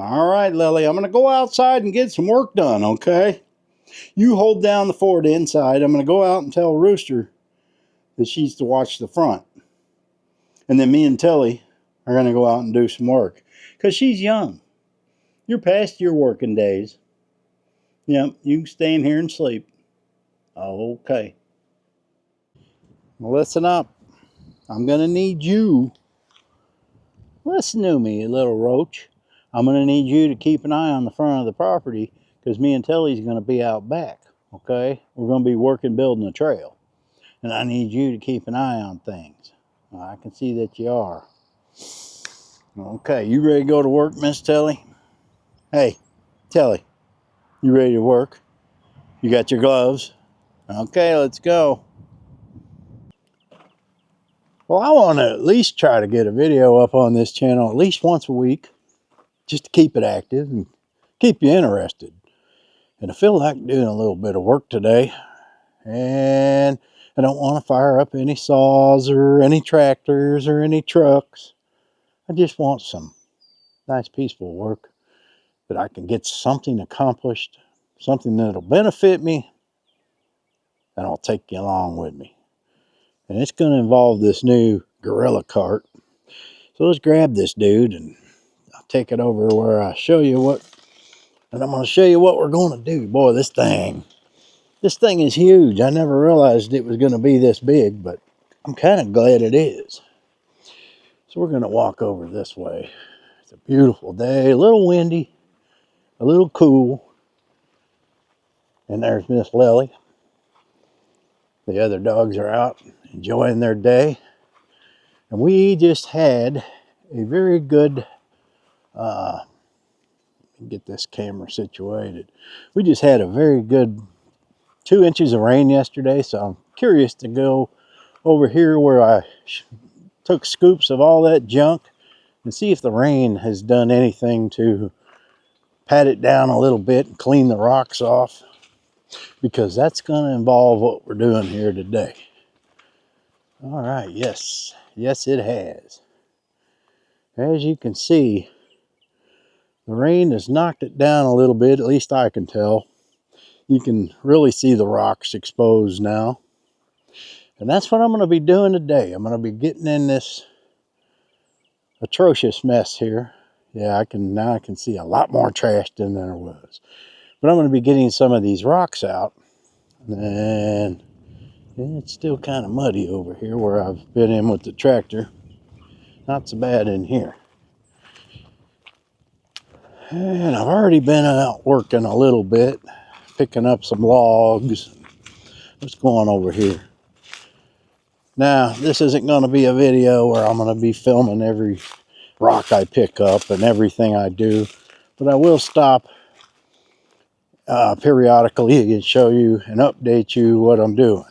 All right, Lily, I'm going to go outside and get some work done, okay? You hold down the fort inside. I'm going to go out and tell Rooster that she's to watch the front. And then me and Tilly are going to go out and do some work. Because she's young. You're past your working days. Yep, you can stay in here and sleep. Okay. Listen up. I'm going to need you. Listen to me, little roach. I'm going to need you to keep an eye on the front of the property because me and Tilly's going to be out back, okay? We're going to be working building a trail. And I need you to keep an eye on things. I can see that you are. Okay, you ready to go to work, Miss Tilly? Hey, Tilly, you ready to work? You got your gloves? Okay, let's go. Well, I want to at least try to get a video up on this channel at least once a week, just to keep it active and keep you interested. And I feel like doing a little bit of work today. And I don't want to fire up any saws or any tractors or any trucks. I just want some nice peaceful work that I can get something accomplished, something that'll benefit me, and I'll take you along with me. And it's going to involve this new gorilla cart. So let's grab this dude and I'll take it over where I show you what, and I'm going to show you what we're going to do. Boy, this thing is huge. I never realized it was going to be this big, but I'm kind of glad it is. So we're going to walk over this way. It's a beautiful day, a little windy, a little cool. And there's Miss Lily. The other dogs are out enjoying their day. And we just had a very good, get this camera situated. We just had a very good 2 inches of rain yesterday. So I'm curious to go over here where I took scoops of all that junk and see if the rain has done anything to pat it down a little bit and clean the rocks off, because that's going to involve what we're doing here today. All right, yes, it has. As you can see, the rain has knocked it down a little bit, at least I can tell. You can really see the rocks exposed now. And that's what I'm going to be doing today. I'm going to be getting in this atrocious mess here. Yeah, now I can see a lot more trash than there was. But I'm going to be getting some of these rocks out. And it's still kind of muddy over here where I've been in with the tractor. Not so bad in here. And I've already been out working a little bit, picking up some logs. What's going on over here? Now, this isn't going to be a video where I'm going to be filming every rock I pick up and everything I do, but I will stop periodically and show you and update you what I'm doing.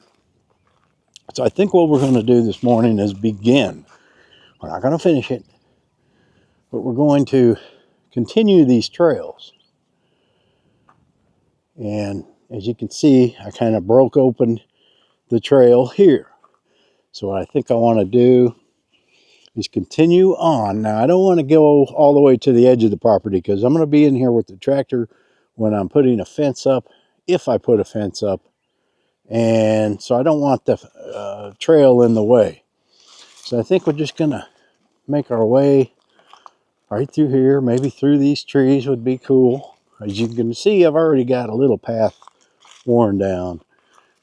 So I think what we're going to do this morning is begin. We're not going to finish it, but we're going to continue these trails. And as you can see, I kind of broke open the trail here. So what I think I want to do is continue on. Now, I don't want to go all the way to the edge of the property because I'm going to be in here with the tractor when I'm putting a fence up, if I put a fence up. And so I don't want the trail in the way. So I think we're just going to make our way right through here. Maybe through these trees would be cool. As you can see, I've already got a little path worn down.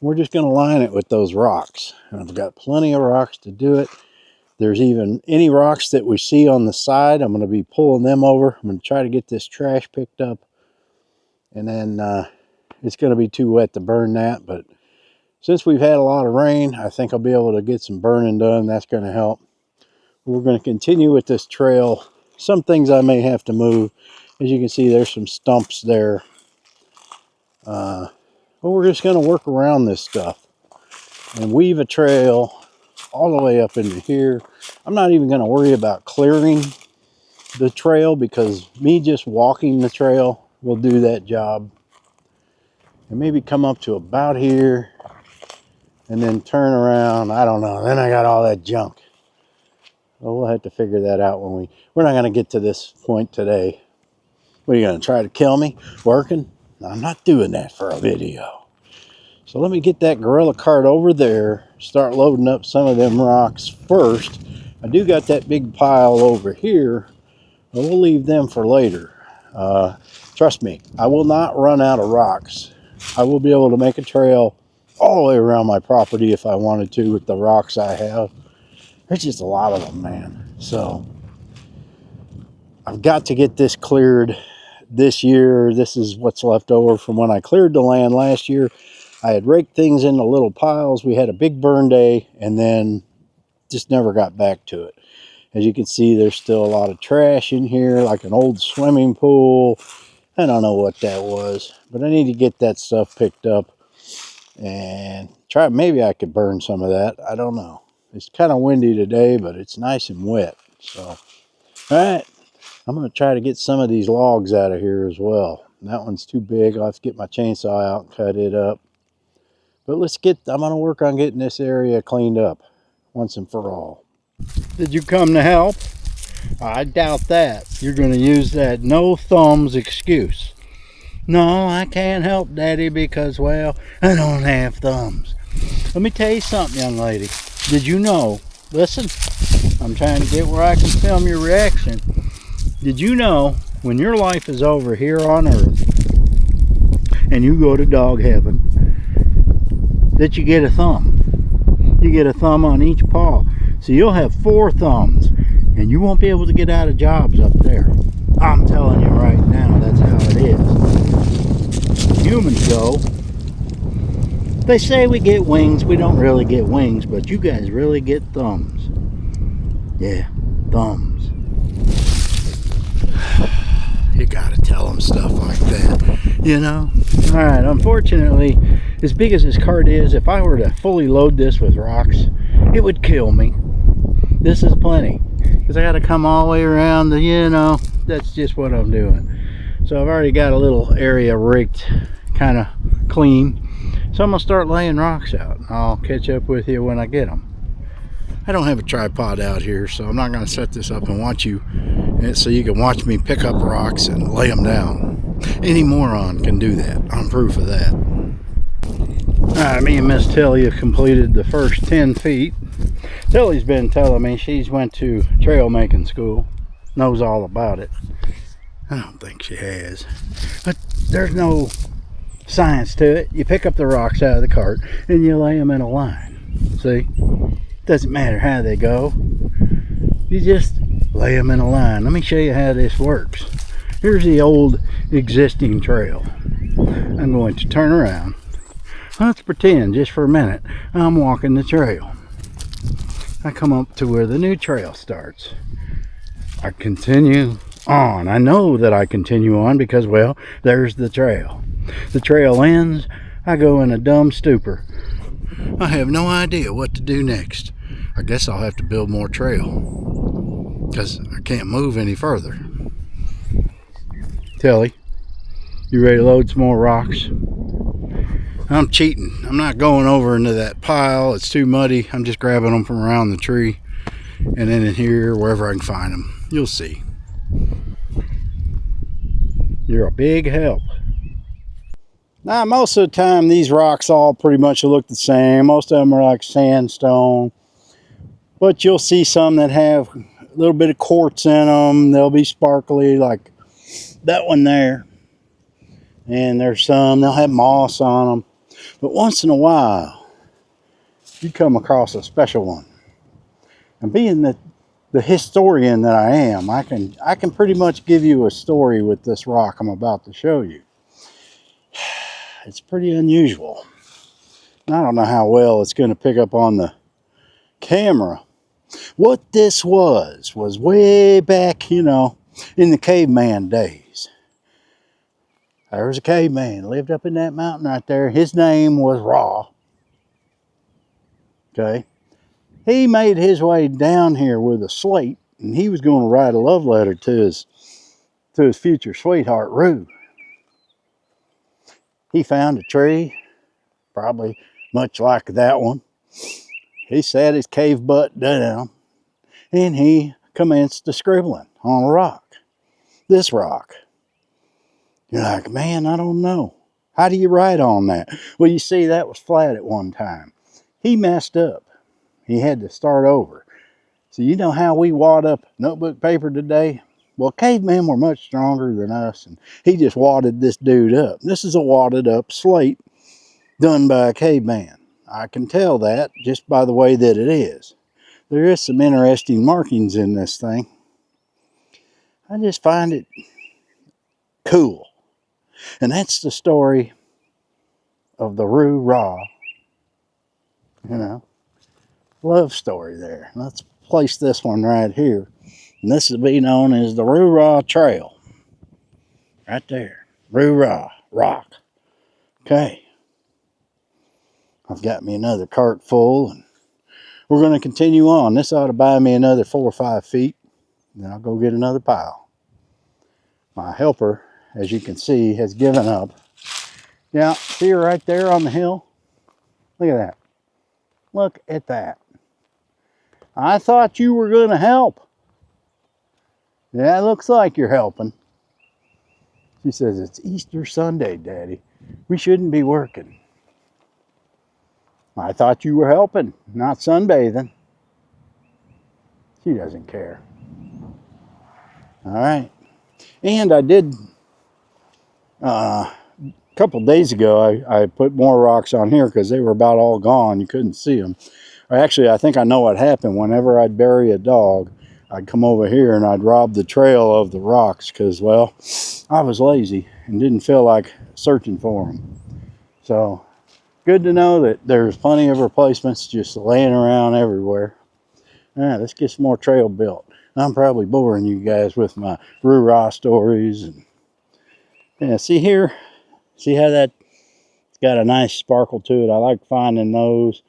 We're just going to line it with those rocks. And I've got plenty of rocks to do it. There's even any rocks that we see on the side, I'm going to be pulling them over. I'm going to try to get this trash picked up. And then it's going to be too wet to burn that. But since we've had a lot of rain, I think I'll be able to get some burning done. That's going to help. We're going to continue with this trail. Some things I may have to move. As you can see, there's some stumps there. But we're just going to work around this stuff and weave a trail all the way up into here. I'm not even going to worry about clearing the trail because me just walking the trail will do that job. And maybe come up to about here and then turn around. I don't know. Then I got all that junk. Well, we'll have to figure that out when we're not going to get to this point today. What, are you going to try to kill me working? I'm not doing that for a video. So let me get that gorilla cart over there, start loading up some of them rocks first. I do got that big pile over here, but we'll leave them for later. Trust me, I will not run out of rocks. I will be able to make a trail all the way around my property if I wanted to with the rocks I have. There's just a lot of them, man. So I've got to get this cleared this year. This is what's left over from when I cleared the land last year. I had raked things into little piles. We had a big burn day and then just never got back to it. As you can see, there's still a lot of trash in here, like an old swimming pool. I don't know what that was, but I need to get that stuff picked up and try. Maybe I could burn some of that. I don't know. It's kind of windy today, but it's nice and wet. So, all right, I'm going to try to get some of these logs out of here as well. That one's too big. I'll have to get my chainsaw out and cut it up. But I'm going to work on getting this area cleaned up once and for all. Did you come to help? I doubt that. You're going to use that no thumbs excuse. No, I can't help, Daddy, because, well, I don't have thumbs. Let me tell you something, young lady. Did you know? Listen, I'm trying to get where I can film your reaction. Did you know when your life is over here on earth and you go to dog heaven that you get a thumb? You get a thumb on each paw. So you'll have 4 thumbs and you won't be able to get out of jobs up there. I'm telling you right now, that's how it is. Humans, though, they say we get wings. We don't really get wings, but you guys really get thumbs. Yeah, thumbs. You gotta tell them stuff like that, you know? All right, unfortunately, as big as this cart is, if I were to fully load this with rocks, it would kill me. This is plenty, because I gotta come all the way around the, you know, that's just what I'm doing. So I've already got a little area raked kind of clean. So I'm gonna start laying rocks out. I'll catch up with you when I get them. I don't have a tripod out here, so I'm not gonna set this up and watch you, so you can watch me pick up rocks and lay them down. Any moron can do that. I'm proof of that. Alright, me and Miss Tilly have completed the first 10 feet. Tilly's been telling me she's went to trail making school, knows all about it. I don't think she has, but there's no science to it. You pick up the rocks out of the cart and you lay them in a line. See, doesn't matter how they go, you just lay them in a line. Let me show you how this works. Here's the old existing trail. I'm going to turn around. Let's pretend just for a minute I'm walking the trail. I come up to where the new trail starts. I continue on. I know that I continue on because, well, there's the trail. The trail ends. I go in a dumb stupor. I have no idea what to do next. I guess I'll have to build more trail because I can't move any further. Tilly, you ready to load some more rocks? I'm cheating. I'm not going over into that pile. It's too muddy. I'm just grabbing them from around the tree and then in here, wherever I can find them. You'll see. You're a big help. Now, most of the time, these rocks all pretty much look the same. Most of them are like sandstone. But you'll see some that have a little bit of quartz in them. They'll be sparkly, like that one there. And there's some, they'll have moss on them. But once in a while, you come across a special one. And being the historian that I am, I can pretty much give you a story with this rock I'm about to show you. It's pretty unusual. I don't know how well it's going to pick up on the camera. What this was way back, you know, in the caveman days. There was a caveman lived up in that mountain right there. His name was Ra. Okay. He made his way down here with a slate, and he was going to write a love letter to his future sweetheart, Rue. He found a tree, probably much like that one. He sat his cave butt down, and he commenced to scribbling on a rock. This rock. You're like, man, I don't know. How do you write on that? Well, you see, that was flat at one time. He messed up. He had to start over. So you know how we wad up notebook paper today? Well, cavemen were much stronger than us, and he just wadded this dude up. This is a wadded up slate done by a caveman. I can tell that just by the way that it is. There is some interesting markings in this thing. I just find it cool. And that's the story of the Roo-Rah, you know, love story there. Let's place this one right here. And this will be known as the Roo-Rah Trail. Right there. Roo-Rah Rock. Okay. I've got me another cart full, and we're going to continue on. This ought to buy me another 4 or 5 feet. Then I'll go get another pile. My helper, as you can see, has given up. Yeah, see her right there on the hill? Look at that. Look at that. I thought you were going to help. Yeah, it looks like you're helping. She says, it's Easter Sunday, Daddy. We shouldn't be working. I thought you were helping, not sunbathing. She doesn't care. All right. And I did, a couple days ago, I put more rocks on here because they were about all gone. You couldn't see them. Or actually, I think I know what happened. Whenever I'd bury a dog, I'd come over here and I'd rob the trail of the rocks because, well, I was lazy and didn't feel like searching for them. So, good to know that there's plenty of replacements just laying around everywhere. All right, let's get some more trail built. I'm probably boring you guys with my Roo-Rah stories. And yeah, see here? See how that's got a nice sparkle to it? I like finding those.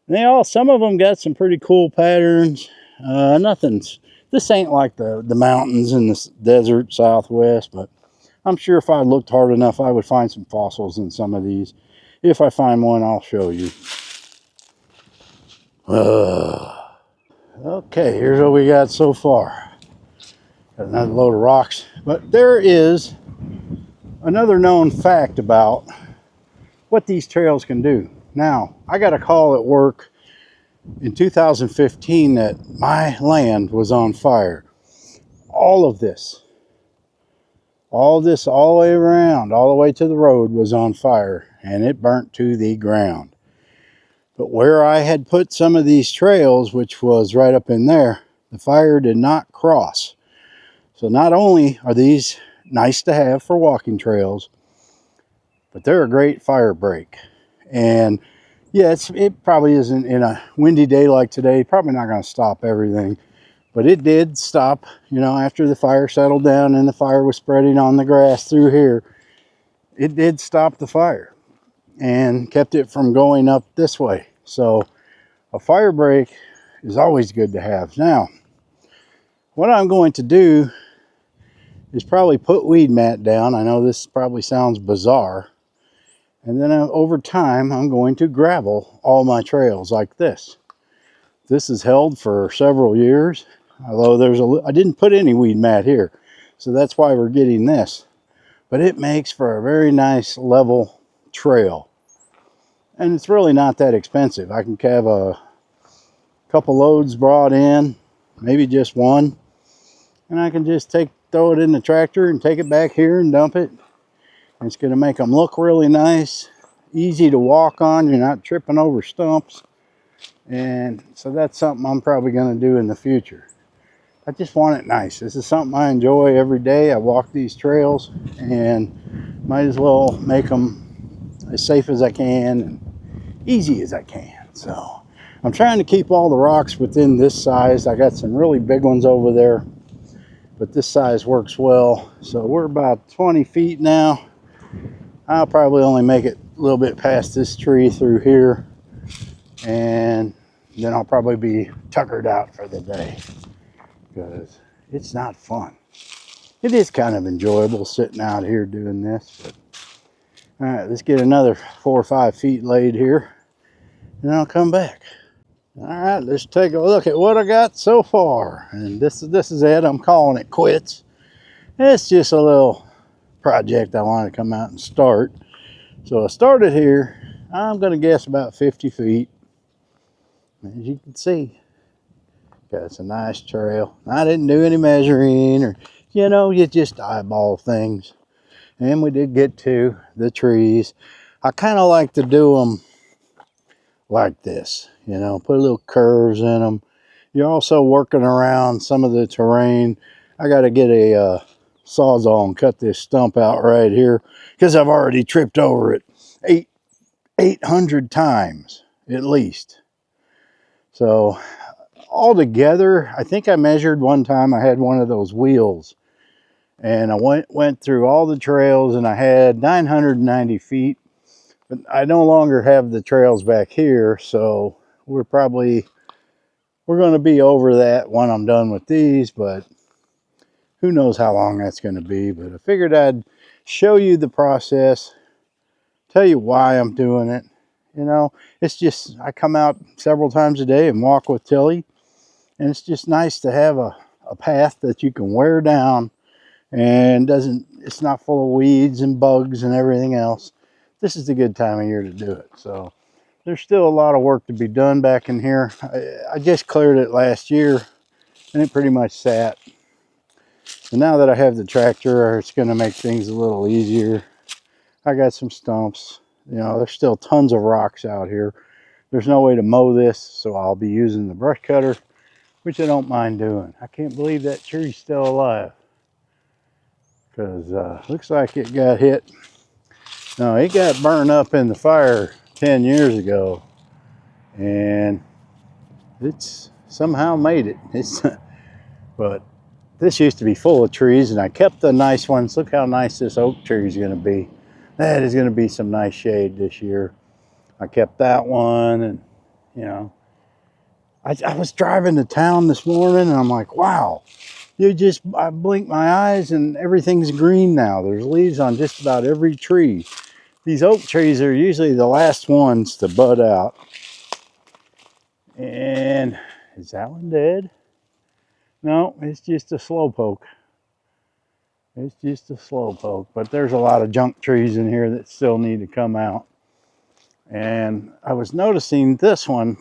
And some of them got some pretty cool patterns. This ain't like the mountains in the desert southwest, but I'm sure if I looked hard enough, I would find some fossils in some of these. If I find one, I'll show you. Okay, here's what we got so far. Got another load of rocks. But there is another known fact about what these trails can do. Now, I got a call at work in 2015 that my land was on fire. All this, all the way around, all the way to the road was on fire, and it burnt to the ground. But where I had put some of these trails, which was right up in there, the fire did not cross. So not only are these nice to have for walking trails, but they're a great fire break. And yeah, it probably isn't, in a windy day like today, probably not going to stop everything. But it did stop, after the fire settled down and the fire was spreading on the grass through here. It did stop the fire and kept it from going up this way. So a fire break is always good to have. Now, what I'm going to do is probably put weed mat down. I know this probably sounds bizarre. And then over time, I'm going to gravel all my trails like this. This is held for several years, although I didn't put any weed mat here. So that's why we're getting this. But it makes for a very nice level trail. And it's really not that expensive. I can have a couple loads brought in, maybe just one. And I can just throw it in the tractor and take it back here and dump it. And it's going to make them look really nice, easy to walk on. You're not tripping over stumps. And so that's something I'm probably going to do in the future. I just want it nice. This is something I enjoy every day. I walk these trails and might as well make them as safe as I can and easy as I can. So I'm trying to keep all the rocks within this size. I got some really big ones over there, but this size works well. So we're about 20 feet now. I'll probably only make it a little bit past this tree through here, and then I'll probably be tuckered out for the day because it's not fun. It is kind of enjoyable sitting out here doing this. But, all right, let's get another 4 or 5 feet laid here, and I'll come back. All right, let's take a look at what I got so far. And this is it. I'm calling it quits. It's just a little project I want to come out and start. So I started here. I'm going to guess about 50 feet. As you can see, it's a nice trail. I didn't do any measuring or, you just eyeball things. And we did get to the trees. I kind of like to do them like this, put little curves in them. You're also working around some of the terrain. I got to get a sawzall and cut this stump out right here because I've already tripped over it 800 times at least. So altogether, I think I measured one time. I had one of those wheels, and I went through all the trails, and I had 990 feet. But I no longer have the trails back here, so we're going to be over that when I'm done with these, but who knows how long that's going to be. But I figured I'd show you the process, tell you why I'm doing it. It's just, I come out several times a day and walk with Tilly, and it's just nice to have a path that you can wear down and it's not full of weeds and bugs and everything else. This is the good time of year to do it. So there's still a lot of work to be done back in here. I just cleared it last year, and it pretty much sat. And now that I have the tractor, it's going to make things a little easier. I got some stumps. There's still tons of rocks out here. There's no way to mow this, so I'll be using the brush cutter, which I don't mind doing. I can't believe that tree's still alive, because looks like it got hit. No, it got burned up in the fire 10 years ago, and it's somehow made it. But this used to be full of trees, and I kept the nice ones. Look how nice this oak tree is going to be. That is going to be some nice shade this year. I kept that one, and I was driving to town this morning, and I'm like, wow, I blinked my eyes, and everything's green now. There's leaves on just about every tree. These oak trees are usually the last ones to bud out. And is that one dead? No, it's just a slowpoke. It's just a slowpoke, but there's a lot of junk trees in here that still need to come out. And I was noticing this one.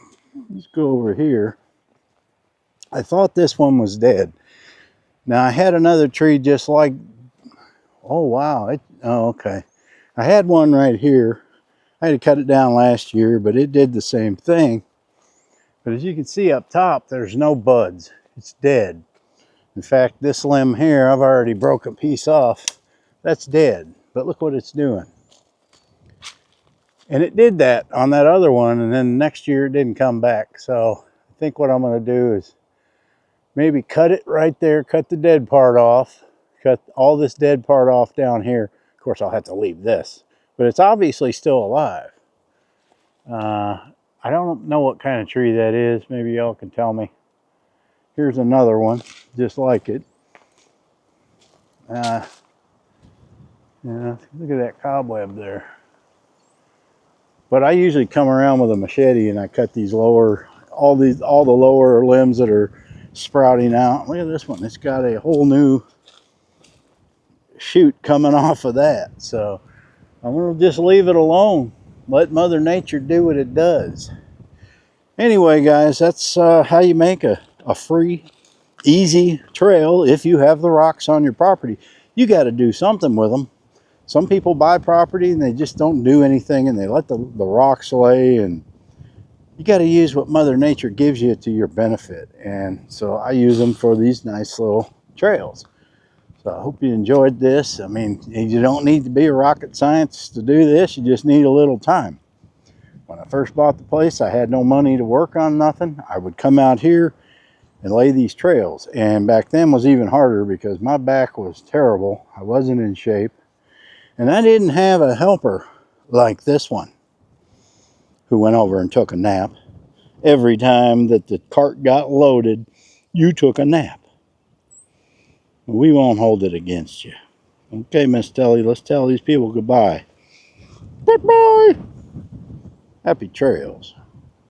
Let's go over here. I thought this one was dead. Now I had another tree just like, oh wow, okay. I had one right here. I had to cut it down last year, but it did the same thing. But as you can see up top, there's no buds. It's dead. In fact, this limb here, I've already broke a piece off. That's dead, but look what it's doing. And it did that on that other one, and then next year it didn't come back. So I think what I'm going to do is maybe cut it right there, cut the dead part off, cut all this dead part off down here. Of course, I'll have to leave this, but it's obviously still alive. I don't know what kind of tree that is. Maybe y'all can tell me. Here's another one, just like it. Yeah, look at that cobweb there. But I usually come around with a machete and I cut these all the lower limbs that are sprouting out. Look at this one. It's got a whole new shoot coming off of that. So I'm going to just leave it alone. Let Mother Nature do what it does. Anyway, guys, that's how you make a free, easy trail if you have the rocks on your property. You got to do something with them. Some people buy property and they just don't do anything, and they let the rocks lay, and you got to use what Mother Nature gives you to your benefit. And so I use them for these nice little trails. So I hope you enjoyed this. I mean, you don't need to be a rocket scientist to do this. You just need a little time. When I first bought the place, I had no money to work on nothing. I would come out here and lay these trails. And back then was even harder because my back was terrible. I wasn't in shape. And I didn't have a helper like this one who went over and took a nap. Every time that the cart got loaded, you took a nap. We won't hold it against you. Okay, Miss Telly, let's tell these people goodbye. Goodbye. Happy trails.